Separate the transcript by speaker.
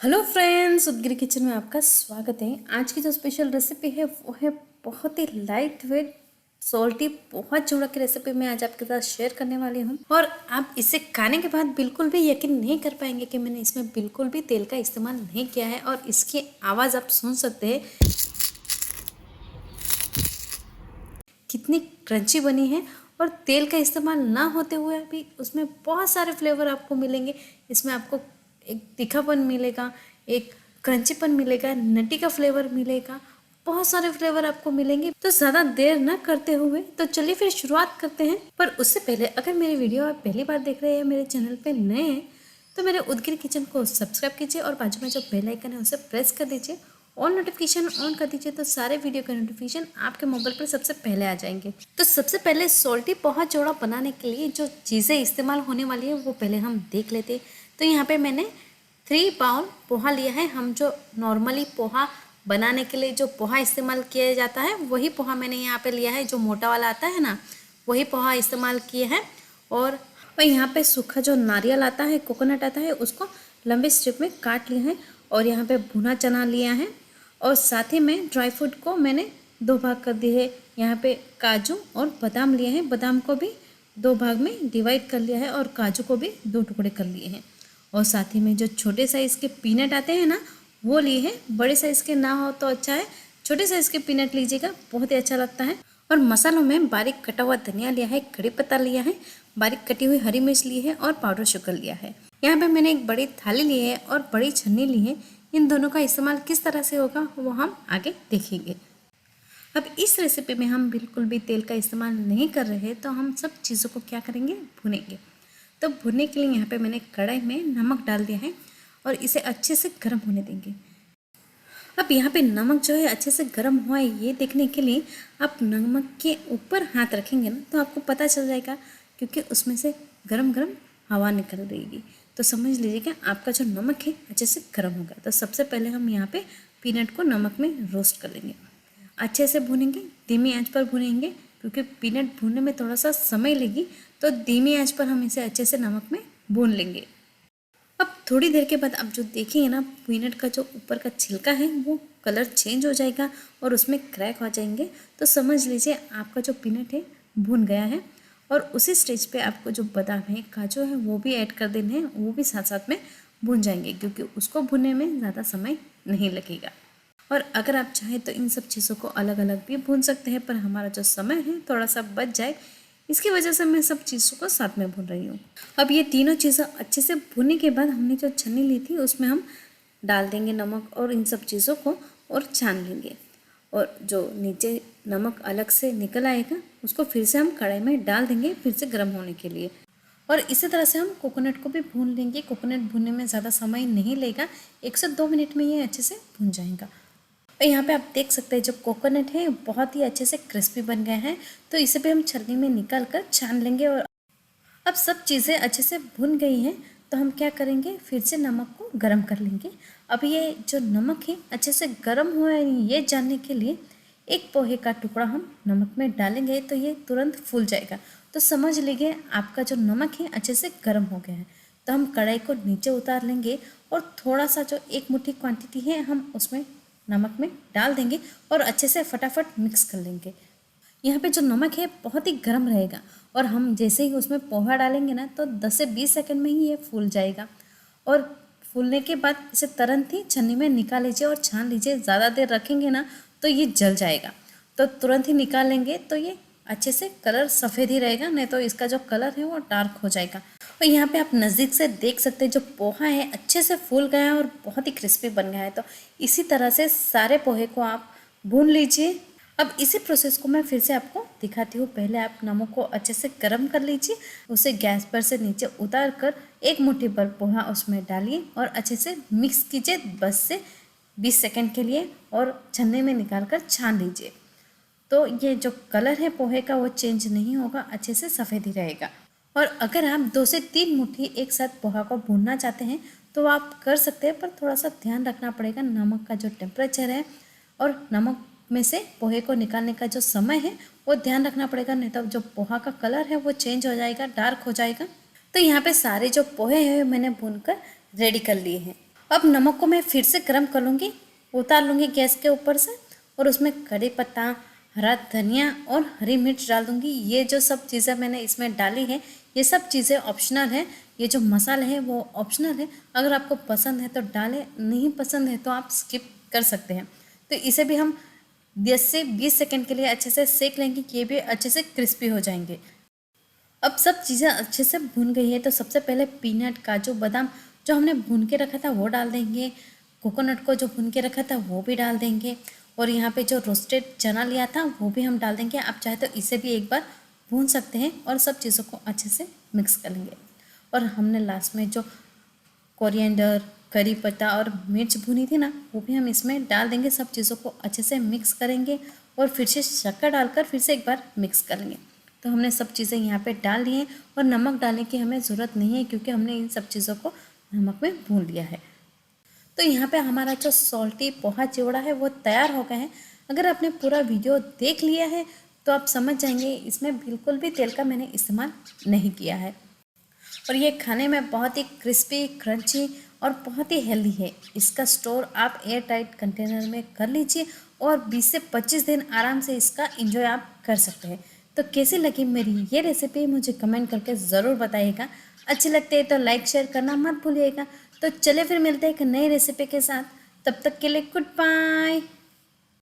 Speaker 1: Hello friends, Udgiri kitchen में आपका स्वागत है। आज की जो स्पेशल रेसिपी है वो है बहुत ही लाइट वेट सॉल्टी पोहा चूड़ा की रेसिपी मैं आज आपके साथ शेयर करने वाली हूँ। और आप इसे खाने के बाद बिल्कुल भी यकीन नहीं कर पाएंगे कि मैंने इसमें बिल्कुल भी तेल का इस्तेमाल नहीं किया है। और इसकी आवाज़ आप सुन सकते हैं कितनी क्रंची बनी है। और तेल का इस्तेमाल ना होते हुए भी उसमें बहुत सारे फ्लेवर आपको मिलेंगे। इसमें आपको एक तीखापन मिलेगा, एक क्रंचीपन मिलेगा, नटी का फ्लेवर मिलेगा, बहुत सारे फ्लेवर आपको मिलेंगे। तो ज़्यादा देर ना करते हुए तो चलिए फिर शुरुआत करते हैं। पर उससे पहले अगर मेरी वीडियो आप पहली बार देख रहे हैं, मेरे चैनल पे नए हैं, तो मेरे उदगिरी किचन को सब्सक्राइब कीजिए और बाजू में जो बेल आइकन है उसे प्रेस कर दीजिए। ऑल नोटिफिकेशन ऑन कर दीजिए तो सारे वीडियो के नोटिफिकेशन आपके मोबाइल पर सबसे पहले आ जाएंगे। तो सबसे पहले सॉल्टी पोहा चूड़ा बनाने के लिए जो चीज़ें इस्तेमाल होने वाली है वो पहले हम देख लेते हैं। तो यहाँ पे मैंने 3 बाउल पोहा लिया है। हम जो नॉर्मली पोहा बनाने के लिए जो पोहा इस्तेमाल किया जाता है वही पोहा मैंने यहाँ पे लिया है। जो मोटा वाला आता है ना, वही पोहा इस्तेमाल किए हैं। और यहाँ पे सूखा जो नारियल आता है, कोकोनट आता है, उसको लंबे स्ट्रिप में काट लिए हैं। और यहाँ पे भुना चना लिया है। और साथ ही में ड्राई फ्रूट को मैंने 2 भाग कर दिए है। यहाँ पे काजू और बादाम लिए हैं। बादाम को भी 2 भाग में डिवाइड कर लिया है और काजू को भी 2 टुकड़े कर लिए हैं। और साथ ही में जो छोटे साइज़ के पीनट आते हैं ना, वो लिए हैं। बड़े साइज़ के ना हो तो अच्छा है, छोटे साइज़ के पीनट लीजिएगा, बहुत ही अच्छा लगता है। और मसालों में बारीक कटा हुआ धनिया लिया है, कड़ी पत्ता लिया है, बारीक कटी हुई हरी मिर्च ली है और पाउडर शुगर लिया है। यहाँ पे मैंने एक बड़ी थाली ली है और बड़ी छन्नी ली है। इन दोनों का इस्तेमाल किस तरह से होगा वो हम आगे देखेंगे। अब इस रेसिपी में हम बिल्कुल भी तेल का इस्तेमाल नहीं कर रहे हैं, तो हम सब चीज़ों को क्या करेंगे, भुनेंगे। तो भुनने के लिए यहाँ पे मैंने कढ़ाई में नमक डाल दिया है और इसे अच्छे से गर्म होने देंगे। अब यहाँ पे नमक जो है अच्छे से गर्म हुआ है ये देखने के लिए आप नमक के ऊपर हाथ रखेंगे ना तो आपको पता चल जाएगा, क्योंकि उसमें से गरम गरम हवा निकल रहेगी। तो समझ लीजिएगा आपका जो नमक है अच्छे से गर्म होगा। तो सबसे पहले हम यहाँ पे पीनट को नमक में रोस्ट कर लेंगे। अच्छे से भूनेंगे, धीमी आंच पर भूनेंगे, क्योंकि पीनट भूनने में थोड़ा सा समय लेगी। तो धीमी आंच पर हम इसे अच्छे से नमक में भून लेंगे। अब थोड़ी देर के बाद आप जो देखेंगे ना, पीनट का जो ऊपर का छिलका है वो कलर चेंज हो जाएगा और उसमें क्रैक हो जाएंगे। तो समझ लीजिए आपका जो पीनट है भून गया है। और उसी स्टेज पे आपको जो बादाम है, काजू है, वो भी ऐड कर देने हैं। वो भी साथ साथ में भून जाएंगे, क्योंकि उसको भूनने में ज़्यादा समय नहीं लगेगा। और अगर आप चाहें तो इन सब चीज़ों को अलग अलग भी भून सकते हैं, पर हमारा जो समय है थोड़ा सा बच जाए, इसकी वजह से मैं सब चीज़ों को साथ में भून रही हूँ। अब ये तीनों चीज़ें अच्छे से भूनने के बाद हमने जो छन्नी ली थी उसमें हम डाल देंगे नमक और इन सब चीज़ों को और छान लेंगे। और जो नीचे नमक अलग से निकल आएगा उसको फिर से हम कढ़ाई में डाल देंगे, फिर से गर्म होने के लिए। और इसी तरह से हम कोकोनट को भी भून लेंगे। कोकोनट भूनने में ज़्यादा समय नहीं लेगा, 1 से 2 मिनट में ये अच्छे से भून जाएगा। और यहाँ पे आप देख सकते हैं जो कोकोनट है बहुत ही अच्छे से क्रिस्पी बन गया है। तो इसे भी हम छन्नी में निकाल कर छान लेंगे। और अब सब चीज़ें अच्छे से भुन गई हैं, तो हम क्या करेंगे, फिर से नमक को गर्म कर लेंगे। अब ये जो नमक है अच्छे से गर्म हुआ है ये जानने के लिए एक पोहे का टुकड़ा हम नमक में डालेंगे तो ये तुरंत फूल जाएगा। तो समझ लीजिए आपका जो नमक है अच्छे से गर्म हो गया है। तो हम कढ़ाई को नीचे उतार लेंगे और थोड़ा सा जो 1 मुट्ठी क्वांटिटी है हम उसमें नमक में डाल देंगे और अच्छे से फटाफट मिक्स कर लेंगे। यहाँ पे जो नमक है बहुत ही गर्म रहेगा और हम जैसे ही उसमें पोहा डालेंगे ना तो 10 से 20 सेकंड में ही ये फूल जाएगा। और फूलने के बाद इसे तुरंत ही छन्नी में निकाल लीजिए और छान लीजिए। ज़्यादा देर रखेंगे ना तो ये जल जाएगा। तो तुरंत ही निकाल लेंगे तो ये अच्छे से कलर सफ़ेद ही रहेगा, नहीं तो इसका जो कलर है वो डार्क हो जाएगा। और यहाँ पे आप नज़दीक से देख सकते हैं जो पोहा है अच्छे से फूल गया है और बहुत ही क्रिस्पी बन गया है। तो इसी तरह से सारे पोहे को आप भून लीजिए। अब इसी प्रोसेस को मैं फिर से आपको दिखाती हूँ। पहले आप नमक को अच्छे से गर्म कर लीजिए, उसे गैस पर से नीचे उतार कर 1 मुट्ठी भर पोहा उसमें डालिए और अच्छे से मिक्स कीजिए 10 से 20 सेकंड के लिए और छन्ने में निकाल कर छान लीजिए। तो ये जो कलर है पोहे का वो चेंज नहीं होगा, अच्छे से सफ़ेद ही रहेगा। और अगर आप 2 से 3 मुट्ठी एक साथ पोहा को भूनना चाहते हैं तो आप कर सकते हैं, पर थोड़ा सा ध्यान रखना पड़ेगा नमक का जो टेम्परेचर है और नमक में से पोहे को निकालने का जो समय है वो ध्यान रखना पड़ेगा, नहीं तो जो पोहा का कलर है वो चेंज हो जाएगा, डार्क हो जाएगा। तो यहाँ पे सारे जो पोहे हैं मैंने भूनकर रेडी कर लिए हैं। अब नमक को मैं फिर से गर्म कर लूँगी, उतार लूँगी गैस के ऊपर से और उसमें कड़ी पत्ता, हरा धनिया और हरी मिर्च डाल दूँगी। ये जो सब चीज़ें मैंने इसमें डाली है, ये सब चीज़ें ऑप्शनल है। ये जो मसाले हैं वो ऑप्शनल है। अगर आपको पसंद है तो डालें, नहीं पसंद है तो आप स्किप कर सकते हैं। तो इसे भी हम 10 से 20 सेकंड के लिए अच्छे से सेक लेंगे कि ये भी अच्छे से क्रिस्पी हो जाएंगे। अब सब चीज़ें अच्छे से भून गई है तो सबसे पहले पीनट, काजू, बादाम जो हमने भून के रखा था वो डाल देंगे। कोकोनट को जो भून के रखा था वो भी डाल देंगे और यहाँ पे जो रोस्टेड चना लिया था वो भी हम डाल देंगे। आप चाहे तो इसे भी एक बार भून सकते हैं और सब चीज़ों को अच्छे से मिक्स कर लेंगे। और हमने लास्ट में जो कोरिएंडर, करी पत्ता और मिर्च भुनी थी ना, वो भी हम इसमें डाल देंगे। सब चीज़ों को अच्छे से मिक्स करेंगे और फिर से शक्कर डालकर फिर से एक बार मिक्स करेंगे। तो हमने सब चीज़ें यहाँ पे डाल ली हैं और नमक डालने की हमें ज़रूरत नहीं है क्योंकि हमने इन सब चीज़ों को नमक में भून लिया है। तो यहाँ पे हमारा जो सॉल्टी पोहा चिवड़ा है वो तैयार हो गया है। अगर आपने पूरा वीडियो देख लिया है तो आप समझ जाएंगे इसमें बिल्कुल भी तेल का मैंने इस्तेमाल नहीं किया है और ये खाने में बहुत ही क्रिस्पी, क्रंची और बहुत ही हेल्दी है। इसका स्टोर आप एयर टाइट कंटेनर में कर लीजिए और 20 से 25 दिन आराम से इसका एंजॉय आप कर सकते हैं। तो कैसी लगी मेरी ये रेसिपी मुझे कमेंट करके ज़रूर बताइएगा। अच्छी लगती है तो लाइक शेयर करना मत भूलिएगा। तो चले फिर मिलते हैं एक नई रेसिपी के साथ। तब तक के लिए गुड बाय।